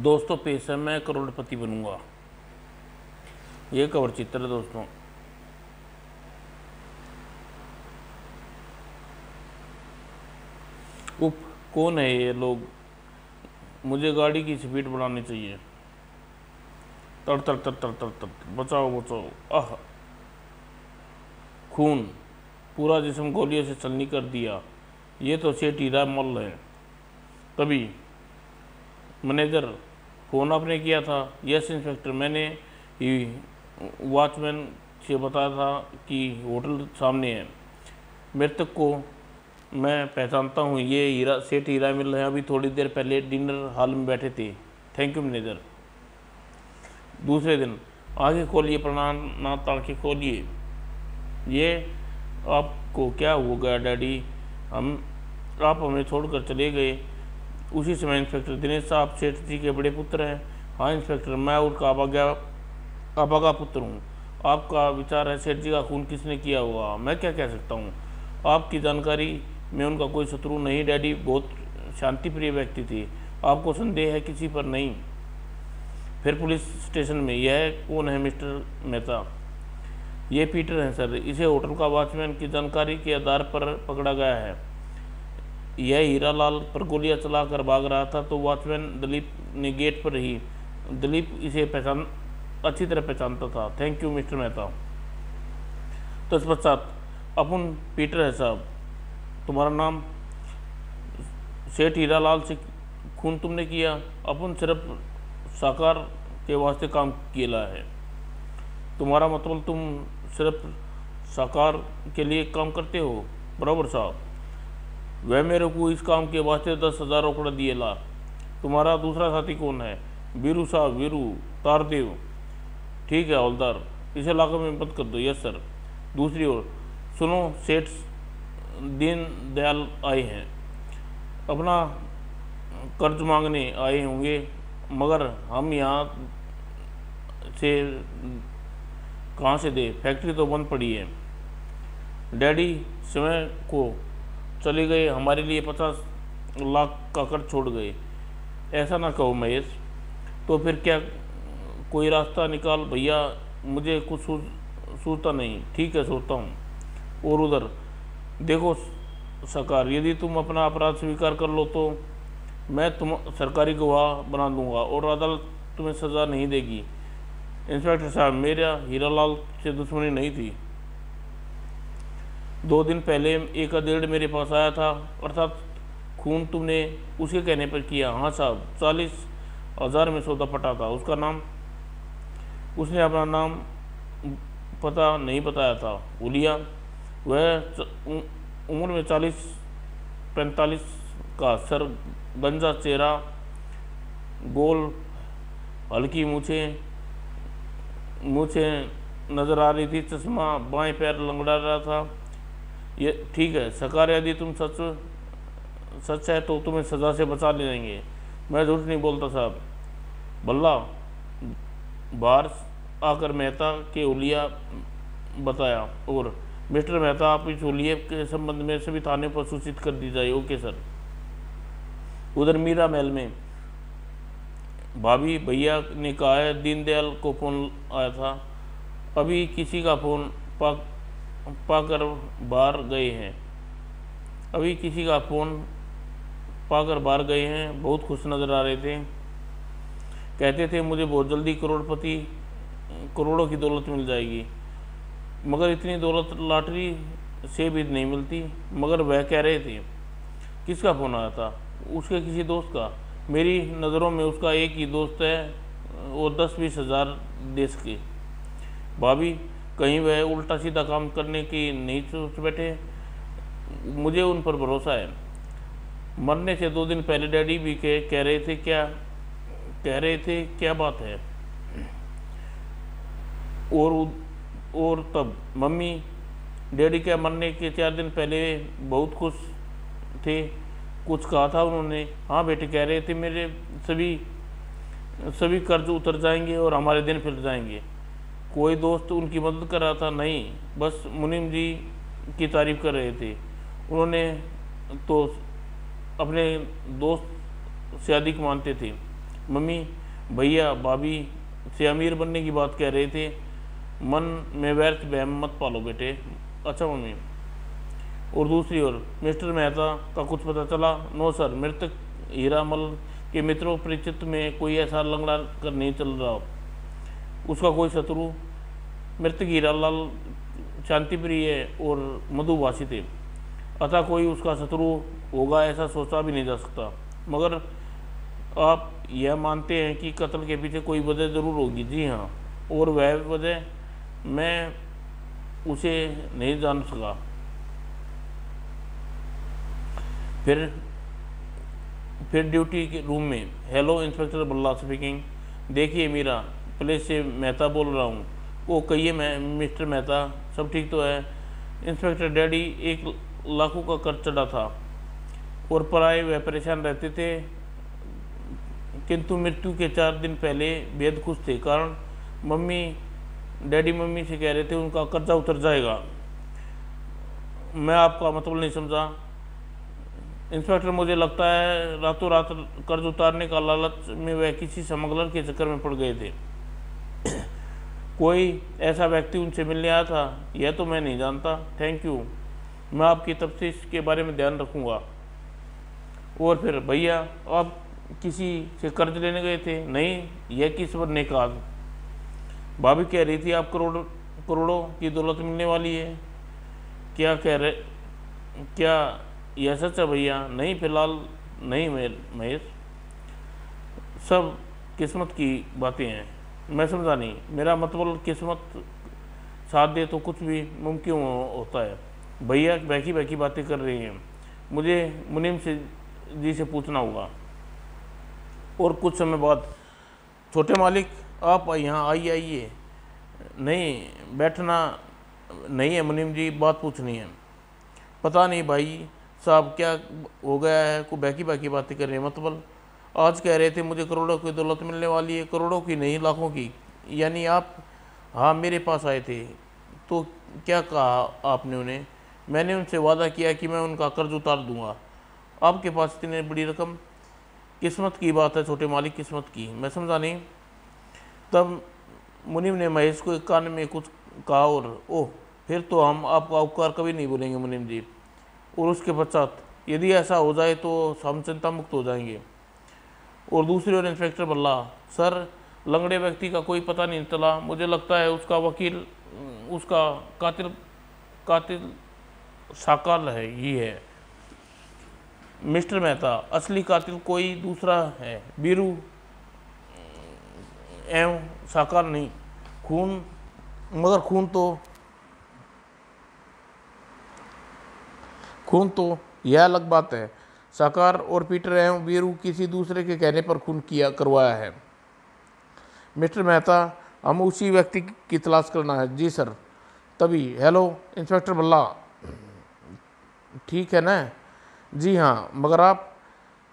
दोस्तों पैसे मैं करोड़पति बनूंगा। ये कवर चित्र है दोस्तों। उप कौन है ये लोग? मुझे गाड़ी की स्पीड बढ़ानी चाहिए। तर तर तर तर तर तर, बचाओ बचाओ। आह, खून, पूरा जिस्म गोलियों से छलनी कर दिया। ये तो सेठ हीरा मल है। तभी मैनेजर, फ़ोन आपने किया था? यस इंस्पेक्टर, मैंने ही वॉचमैन से बताया था कि होटल सामने है। मृतक को मैं पहचानता हूँ, ये हीरा, सेठ हीरा मिल है। अभी थोड़ी देर पहले डिनर हॉल में बैठे थे। Thank you manager. दूसरे दिन, आगे खोलिए, प्राण ना ताकि खोलिए। ये आपको क्या हो गया डैडी? आप हमें छोड़कर चले गए। उसी समय इंस्पेक्टर, दिनेश साहब सेठ जी के बड़े पुत्र हैं। हाँ इंस्पेक्टर, मैं उनका अभागा पुत्र हूँ। आपका विचार है सेठ जी का खून किसने किया होगा? मैं क्या कह सकता हूँ? आपकी जानकारी में उनका कोई शत्रु नहीं डैडी, बहुत शांतिप्रिय व्यक्ति थे। आपको संदेह है किसी पर? नहीं। फिर पुलिस स्टेशन में, यह कौन है मिस्टर मेहता? ये पीटर है सर, इसे होटल का वॉचमैन की जानकारी के आधार पर पकड़ा गया है। यह हीरालाल पर गोलियां चलाकर भाग रहा था तो वॉचमैन दिलीप ने गेट पर ही, दिलीप इसे अच्छी तरह पहचानता था। Thank you mister Mehta. तत्पश्चात, अपन पीटर है साहब, तुम्हारा नाम? सेठ हीरालाल से खून तुमने किया? अपन सिर्फ साकार के वास्ते काम किया है। तुम्हारा मतलब तुम सिर्फ साकार के लिए काम करते हो? बराबर साहब। वह मेरे को इस काम के वास्ते 10,000 रोकड़ा दिए ला। तुम्हारा दूसरा साथी कौन है? वीरू साहब, वीरू तारदेव। ठीक है हवलदार, इसे इलाके में बंद कर दो। Yes sir. दूसरी ओर, सुनो, सेठ दीन दयाल आए हैं, अपना कर्ज मांगने आए होंगे, मगर हम यहाँ से कहाँ से दे? फैक्ट्री तो बंद पड़ी है। डैडी समय को चले गए, हमारे लिए 50 लाख का कर्ज छोड़ गए। ऐसा ना कहो महेश। तो फिर क्या, कोई रास्ता निकाल भैया, मुझे कुछ सूझता नहीं। ठीक है, सोचता हूँ। और उधर देखो सरकार, यदि तुम अपना अपराध स्वीकार कर लो तो मैं तुम सरकारी गवाह बना दूंगा और अदालत तुम्हें सज़ा नहीं देगी। इंस्पेक्टर साहब, मेरा हीरालाल से दुश्मनी नहीं थी। 2 दिन पहले एक अधेड़ मेरे पास आया था, अर्थात खून तुमने उसके कहने पर किया? हाँ साहब, 40,000 में सौदा पटा था। उसका नाम? उसने अपना नाम पता नहीं बताया था। उलिया? वह उम्र में 40-45 का, सर गंजा चेहरा, गोल हल्की मूछें नजर आ रही थी, चश्मा, बाएं पैर लंगड़ा रहा था। ये ठीक है सरकार, यदि तुम सच है तो तुम्हें सज़ा से बचा ले जाएंगे। मैं झूठ नहीं बोलता साहब। बल्ला बाहर आकर मेहता के उलिया बताया। और मिस्टर मेहता, आप इस उलिये के संबंध में सभी थाने पर सूचित कर दी जाए। Okay sir. उधर मीरा महल में, भाभी भैया ने कहा है दीनदयाल को फ़ोन आया था, अभी किसी का फ़ोन पाकर बाहर गए हैं। अभी किसी का फ़ोन पाकर बाहर गए हैं। बहुत खुश नज़र आ रहे थे। कहते थे मुझे बहुत जल्दी करोड़ों की दौलत मिल जाएगी, मगर इतनी दौलत लॉटरी से भी नहीं मिलती। मगर वह कह रहे थे। किसका फ़ोन आया था? उसके किसी दोस्त का। मेरी नज़रों में उसका एक ही दोस्त है और 10-20 हज़ार देश के। भाभी, कहीं वह उल्टा सीधा काम करने की नहीं सोच बैठे? मुझे उन पर भरोसा है। मरने से 2 दिन पहले डैडी भी कह रहे थे, क्या बात है? और तब मम्मी, डैडी क्या मरने के 4 दिन पहले बहुत खुश थे? कुछ कहा था उन्होंने? हाँ बेटे, कह रहे थे मेरे सभी कर्ज उतर जाएंगे और हमारे दिन फिर जाएंगे। कोई दोस्त उनकी मदद कर रहा था? नहीं, बस मुनीम जी की तारीफ कर रहे थे। उन्होंने तो अपने दोस्त से अधिक मानते थे। मम्मी भैया भाभी से अमीर बनने की बात कह रहे थे, मन में व्यर्थ वहम मत पालो बेटे। अच्छा मम्मी। और दूसरी ओर मिस्टर मेहता का कुछ पता चला? नो सर, मृतक हीरामल के मित्रों परिचित में कोई ऐसा लंगड़ा कर नहीं चल रहा, उसका कोई शत्रु। मृतक हीरालाल शांतिप्रिय और मधुभाषी थे, अतः कोई उसका शत्रु होगा ऐसा सोचा भी नहीं जा सकता। मगर आप यह मानते हैं कि कत्ल के पीछे कोई वजह ज़रूर होगी? जी हाँ, और वह वजह मैं उसे नहीं जान सका। फिर ड्यूटी के रूम में, हेलो इंस्पेक्टर बल्ला स्पीकिंग। देखिए मीरा, पुलिस से मेहता बोल रहा हूँ। वो कहिए मैं मिस्टर मेहता, सब ठीक तो है? इंस्पेक्टर डैडी 1 लाख का कर चढ़ा था और पराए वह परेशान रहते थे, किंतु मृत्यु के 4 दिन पहले बेहद खुश थे, कारण डैडी मम्मी से कह रहे थे उनका कर्जा उतर जाएगा। मैं आपका मतलब नहीं समझा इंस्पेक्टर। मुझे लगता है रातों रात कर्ज उतारने का लालच में वह किसी स्मगलर के चक्कर में पड़ गए थे। कोई ऐसा व्यक्ति उनसे मिलने आया था? यह तो मैं नहीं जानता। थैंक यू, मैं आपकी तफ्तीश के बारे में ध्यान रखूँगा। और फिर भैया, आप किसी से कर्ज लेने गए थे? नहीं, यह किस बनने का? भाभी कह रही थी आप करोड़ों की दौलत मिलने वाली है। क्या कह रहे? क्या यह सच है भैया? नहीं, फिलहाल नहीं महेश, सब किस्मत की बातें हैं। मैं समझा नहीं। मेरा मतलब किस्मत साथ दे तो कुछ भी मुमकिन होता है। भैया बैकी बातें कर रही हैं, मुझे मुनीम जी से पूछना होगा। और कुछ समय बाद, छोटे मालिक आप यहाँ आइए। नहीं, बैठना नहीं है मुनीम जी, बात पूछनी है। पता नहीं भाई साहब क्या हो गया है, को बैकी बातें कर रहे हैं। मतलब आज कह रहे थे मुझे करोड़ों की दौलत मिलने वाली है, करोड़ों की नहीं लाखों की। यानी आप, हाँ, मेरे पास आए थे तो क्या कहा आपने उन्हें? मैंने उनसे वादा किया कि मैं उनका कर्ज उतार दूंगा। आपके पास इतनी बड़ी रकम? किस्मत की बात है छोटे मालिक, किस्मत की। मैं समझा नहीं। तब मुनीम ने महेश को एक कान में कुछ कहा और ओह, फिर तो हम आपका उपकार कभी नहीं भूलेंगे मुनीम जी। और उसके पश्चात, यदि ऐसा हो जाए तो हम चिंता मुक्त हो जाएंगे। और दूसरी ओर इंस्पेक्टर बल्ला, सर, लंगड़े व्यक्ति का कोई पता नहीं चला। मुझे लगता है उसका वकील, उसका कातिल साकाल है ही है। मिस्टर मेहता, असली कातिल कोई दूसरा है, बीरू एवं साकार नहीं। मगर खून तो यह अलग बात है। साकार और पीटर एवं वीरू किसी दूसरे के कहने पर खून करवाया है। मिस्टर मेहता, हम उसी व्यक्ति की तलाश करना है। जी सर। तभी, हेलो इंस्पेक्टर बल्ला, ठीक है ना? जी हाँ, मगर आप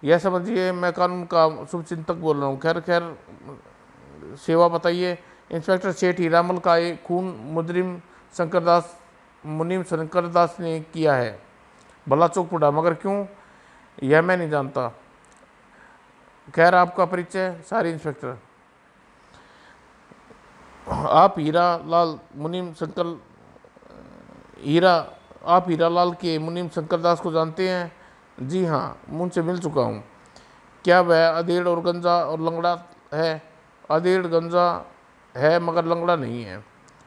यह समझिए मैं कानून का शुभचिंतक बोल रहा हूँ। खैर सेवा बताइए। इंस्पेक्टर सेठ हीरामल का एक खून मुनीम शंकरदास ने किया है। भला चौक पड़ा, मगर क्यों, यह मैं नहीं जानता। खैर, आपका परिचय? सारी इंस्पेक्टर, आप हीरालाल के मुनीम शंकरदास को जानते हैं? जी हाँ, मुझसे मिल चुका हूँ। क्या वह अधेड़ और गंजा और लंगड़ा है? अधेड़ गंजा है मगर लंगड़ा नहीं है।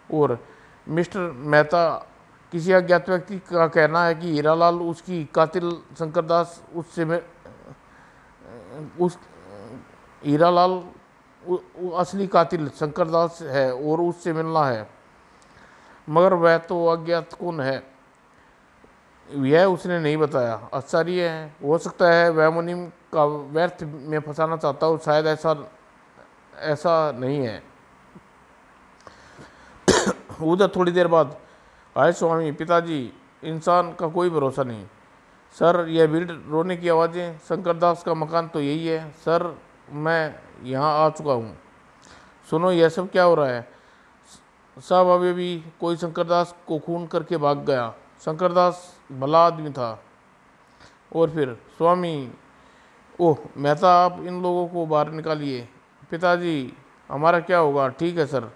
और मिस्टर मेहता, किसी अज्ञात व्यक्ति का कहना है कि हीरालाल उसकी कातिल शंकरदास हीरालाल असली कातिल शंकरदास है और उससे मिलना है। मगर वह तो अज्ञात कौन है, यह उसने नहीं बताया। आश्चर्य है, हो सकता है वह मुनीम का व्यर्थ में फंसाना चाहता हो। शायद ऐसा नहीं है। उधर थोड़ी देर बाद, आए स्वामी, पिताजी, इंसान का कोई भरोसा नहीं। सर, यह भीड़, रोने की आवाज़ें, शंकरदास का मकान तो यही है। सर, मैं यहाँ आ चुका हूँ। सुनो, यह सब क्या हो रहा है? साहब, अभी भी कोई शंकरदास को खून करके भाग गया। शंकरदास भला आदमी था। और फिर स्वामी, ओह मेहता, आप इन लोगों को बाहर निकालिए। पिताजी, हमारा क्या होगा? ठीक है सर।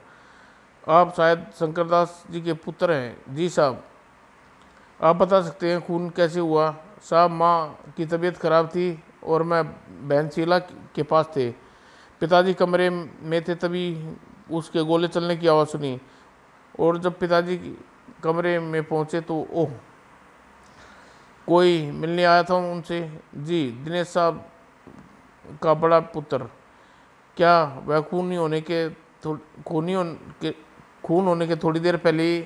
आप शायद शंकरदास जी के पुत्र हैं। जी साहब। आप बता सकते हैं खून कैसे हुआ? साहब, माँ की तबीयत खराब थी और मैं बहन शीला के पास थे। पिताजी कमरे में थे, तभी उसके गोले चलने की आवाज़ सुनी, और जब पिताजी कमरे में पहुंचे तो ओह, कोई मिलने आया था उनसे। जी, दिनेश साहब का बड़ा पुत्र। क्या वह खून होने के थोड़ी देर पहले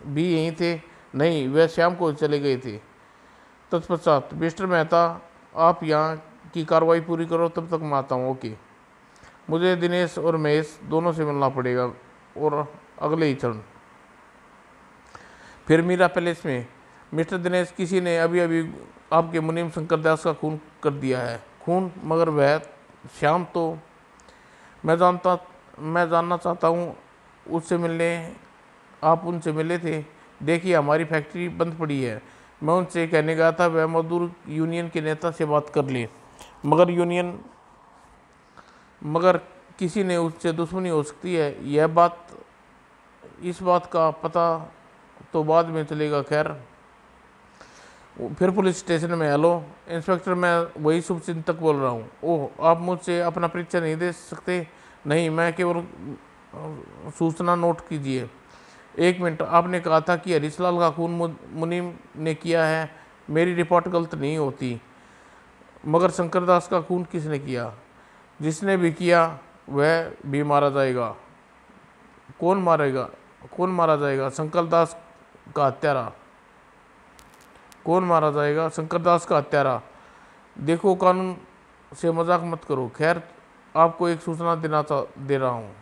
भी यहीं थे? नहीं, वह शाम को चले गए थे। तत्पश्चात मिस्टर मेहता, आप यहाँ की कार्रवाई पूरी करो, तब तक मैं आता हूँ। ओके। मुझे दिनेश और महेश दोनों से मिलना पड़ेगा, और अगले ही क्षण फिर मीरा पैलेस में। मिस्टर दिनेश, किसी ने अभी अभी आपके मुनीम शंकरदास का खून कर दिया है। खून? मगर वह श्याम तो मैं जानना चाहता हूँ उससे मिलने। आप उनसे मिले थे? देखिए, हमारी फैक्ट्री बंद पड़ी है। मैं उनसे कहने गया था वह मजदूर यूनियन के नेता से बात कर ले, मगर किसी ने उससे दुश्मनी हो सकती है। इस बात का पता तो बाद में चलेगा। खैर, फिर पुलिस स्टेशन में। हेलो इंस्पेक्टर, मैं वही शुभचिंतक बोल रहा हूँ। ओह, आप मुझसे अपना परिचय नहीं दे सकते? नहीं, मैं केवल सूचना नोट कीजिए। एक मिनट, आपने कहा था कि हरीशलाल का खून मुनीम ने किया है। मेरी रिपोर्ट गलत नहीं होती, मगर शंकरदास का खून किसने किया? जिसने भी किया वह भी मारा जाएगा। कौन मारा जाएगा? शंकरदास का हत्यारा। कौन मारा जाएगा? शंकरदास का हत्यारा। देखो, कानून से मजाक मत करो। खैर, आपको एक सूचना दे रहा हूँ।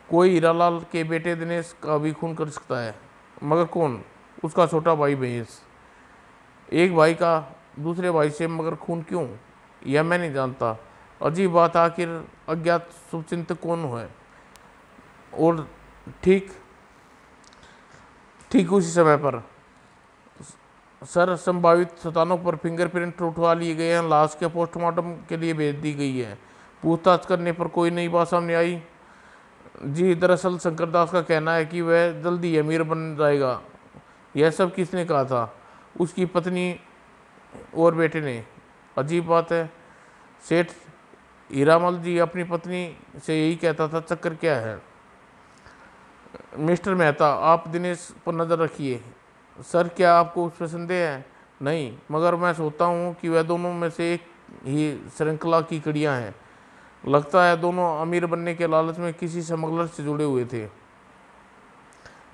कोई हीरालाल के बेटे दिनेश का भी खून कर सकता है। मगर कौन? उसका छोटा भाई महेश। एक भाई का दूसरे भाई से मगर खून क्यों? यह मैं नहीं जानता। अजीब बात, आखिर अज्ञात शुभचिंतक कौन है? और ठीक ठीक उसी समय पर सर, संभावित स्थानों पर फिंगरप्रिंट उठवा लिए गए हैं। लाश के पोस्टमार्टम के लिए भेज दी गई है। पूछताछ करने पर कोई नई बात सामने आई? जी, दरअसल शंकरदास का कहना है कि वह जल्दी अमीर बन जाएगा। यह सब किसने कहा था? उसकी पत्नी और बेटे ने। अजीब बात है। सेठ हीरामल जी अपनी पत्नी से यही कहता था। चक्कर क्या है? मिस्टर मेहता, आप दिनेश पर नज़र रखिए। सर, क्या आपको उस पर संदेह है? नहीं, मगर मैं सोचता हूँ कि वह दोनों में से एक ही श्रृंखला की कड़ियाँ हैं। लगता है दोनों अमीर बनने के लालच में किसी स्मगलर से जुड़े हुए थे।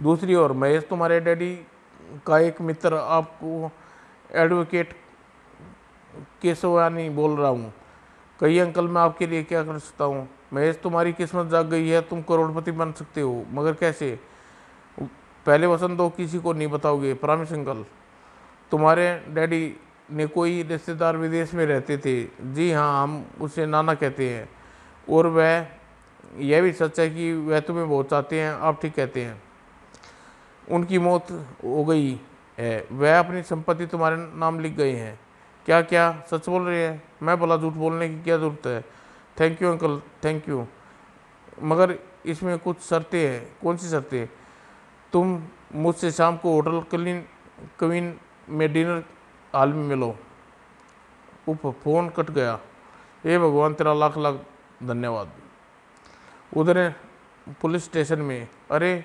दूसरी ओर महेश तुम्हारे डैडी का एक मित्र, आपको एडवोकेट केशवानी बोल रहा हूँ। कहिए अंकल, मैं आपके लिए क्या कर सकता हूँ? महेश, तुम्हारी किस्मत जाग गई है। तुम करोड़पति बन सकते हो, मगर कैसे? पहले वसंत दो, किसी को नहीं बताओगे? Promise uncle. तुम्हारे डैडी ने कोई रिश्तेदार विदेश में रहते थे। जी हाँ, हम उसे नाना कहते हैं। और वह यह भी सच है कि वह तुम्हें बहुत चाहते हैं। आप ठीक कहते हैं। उनकी मौत हो गई है। वह अपनी संपत्ति तुम्हारे नाम लिख गए हैं। क्या क्या सच बोल रहे हैं? मैं भला झूठ बोलने की क्या ज़रूरत है? Thank you uncle, thank you. मगर इसमें कुछ शर्तें हैं। कौन सी शर्तें? तुम मुझसे शाम को होटल क्वीन में डिनर हॉल में मिलो। उफ, फ़ोन कट गया। हे भगवान, तेरा लाख लाख धन्यवाद। उधर पुलिस स्टेशन में। अरे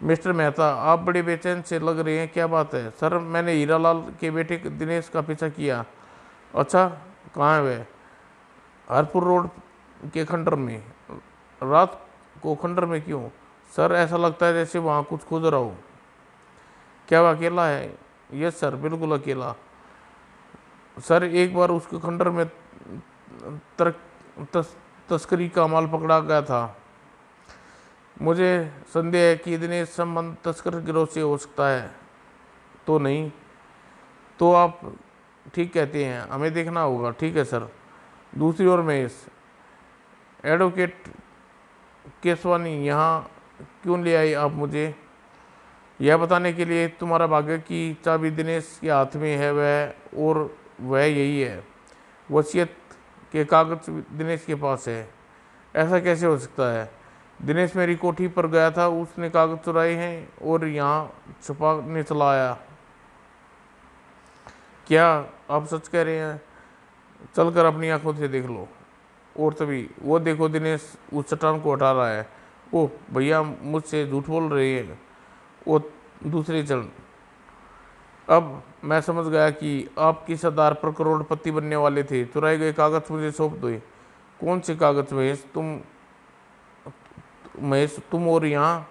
मिस्टर मेहता, आप बड़े बेचैन से लग रहे हैं। क्या बात है? सर, मैंने हीरालाल के बेटे दिनेश का पीछा किया। अच्छा, कहाँ है वह? हरपुर रोड के खंडर में। रात को खंडर में क्यों? सर, ऐसा लगता है जैसे वहाँ कुछ खोज रहा हो। क्या वह अकेला है? यस सर, बिल्कुल अकेला। सर, एक बार उसके खंडर में तस्करी का माल पकड़ा गया था। मुझे संदेह है कि दिनेश संबंध तस्कर गिरोह से हो सकता है। तो नहीं? तो आप ठीक कहते हैं, हमें देखना होगा। ठीक है सर। दूसरी ओर महेश, एडवोकेट केशवानी यहाँ क्यों ले आई आप मुझे? यह बताने के लिए तुम्हारा भाग्य की चाबी दिनेश के हाथ में है, और वह यही है। वसीयत के कागज दिनेश के पास है। ऐसा कैसे हो सकता है? दिनेश मेरी कोठी पर गया था, उसने कागज चुराए हैं और यहाँ छुपाने चला आया। क्या आप सच कह रहे हैं? चलकर अपनी आंखों से देख लो। और तभी वो देखो, दिनेश उस चट्टान को हटा रहा है। ओह भैया, मुझसे झूठ बोल रहे हैं। वो दूसरे चरण। अब मैं समझ गया कि आप किस आधार पर करोड़पति बनने वाले थे। चुराए गए कागज मुझे सौंप दो। कौन से कागज महेश? तुम और यहाँ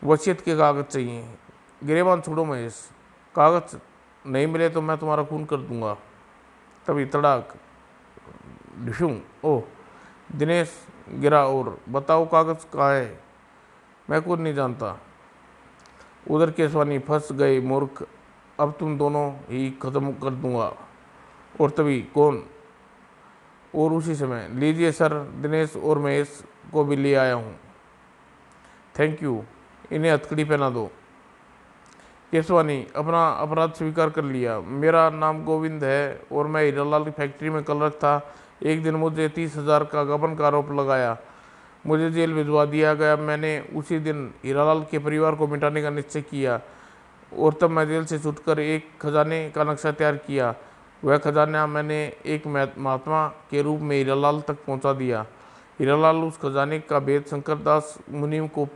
वसीयत के कागज चाहिए। गिरेबान छोड़ो महेश, कागज नहीं मिले तो मैं तुम्हारा खून कर दूंगा। तभी तड़ाक डिशूं। ओह, दिनेश गिरा। और बताओ कागज कहाँ है? मैं खुद नहीं जानता। उधर केसवानी, फंस गए मूर्ख, अब तुम दोनों ही खत्म कर दूंगा। और तभी कौन? और उसी समय, लीजिए सर, दिनेश और महेश को भी ले आया हूँ। थैंक यू, इन्हें हथकड़ी पहना दो। केसवानी अपना अपराध स्वीकार कर लिया। मेरा नाम गोविंद है और मैं हीरालाल की फैक्ट्री में क्लर्क था। एक दिन मुझे 30,000 का गबन का आरोप लगाया, मुझे जेल भिजवा दिया गया। मैंने उसी दिन हीरालाल के परिवार को मिटाने का निश्चय किया और तब मैं जेल से छूटकर एक खजाने का नक्शा तैयार किया। वह खजाना मैंने एक महात्मा के रूप में हीरालाल तक पहुंचा दिया। हीरालाल उस खजाने का भेद शंकरदास मुनीम को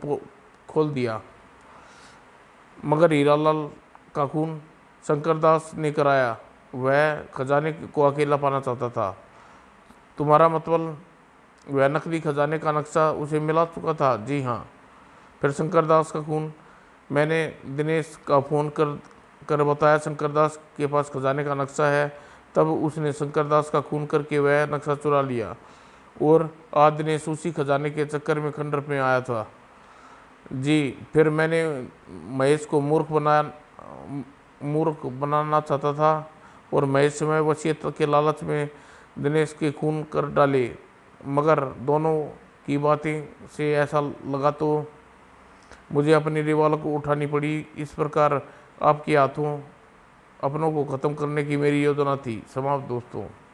खोल दिया। मगर हीरालाल का खून शंकरदास ने कराया। वह खजाने को अकेला पाना चाहता था। तुम्हारा मतलब वह नकली खजाने का नक्शा उसे मिला चुका था? जी हाँ। फिर शंकरदास का खून? मैंने दिनेश का फ़ोन कर बताया शंकरदास के पास खजाने का नक्शा है। तब उसने शंकरदास का खून करके वह नक्शा चुरा लिया और आज दिनेश उसी खजाने के चक्कर में खंडर में आया था। जी। फिर मैंने महेश को मूर्ख बनाना चाहता था और महेश से मैं वसीयत के लालच में दिनेश के खून कर डाले। मगर दोनों की बातें से ऐसा लगा तो मुझे अपनी रिवॉल्वर को उठानी पड़ी। इस प्रकार आपके हाथों अपनों को ख़त्म करने की मेरी योजना थी। समाप्त दोस्तों।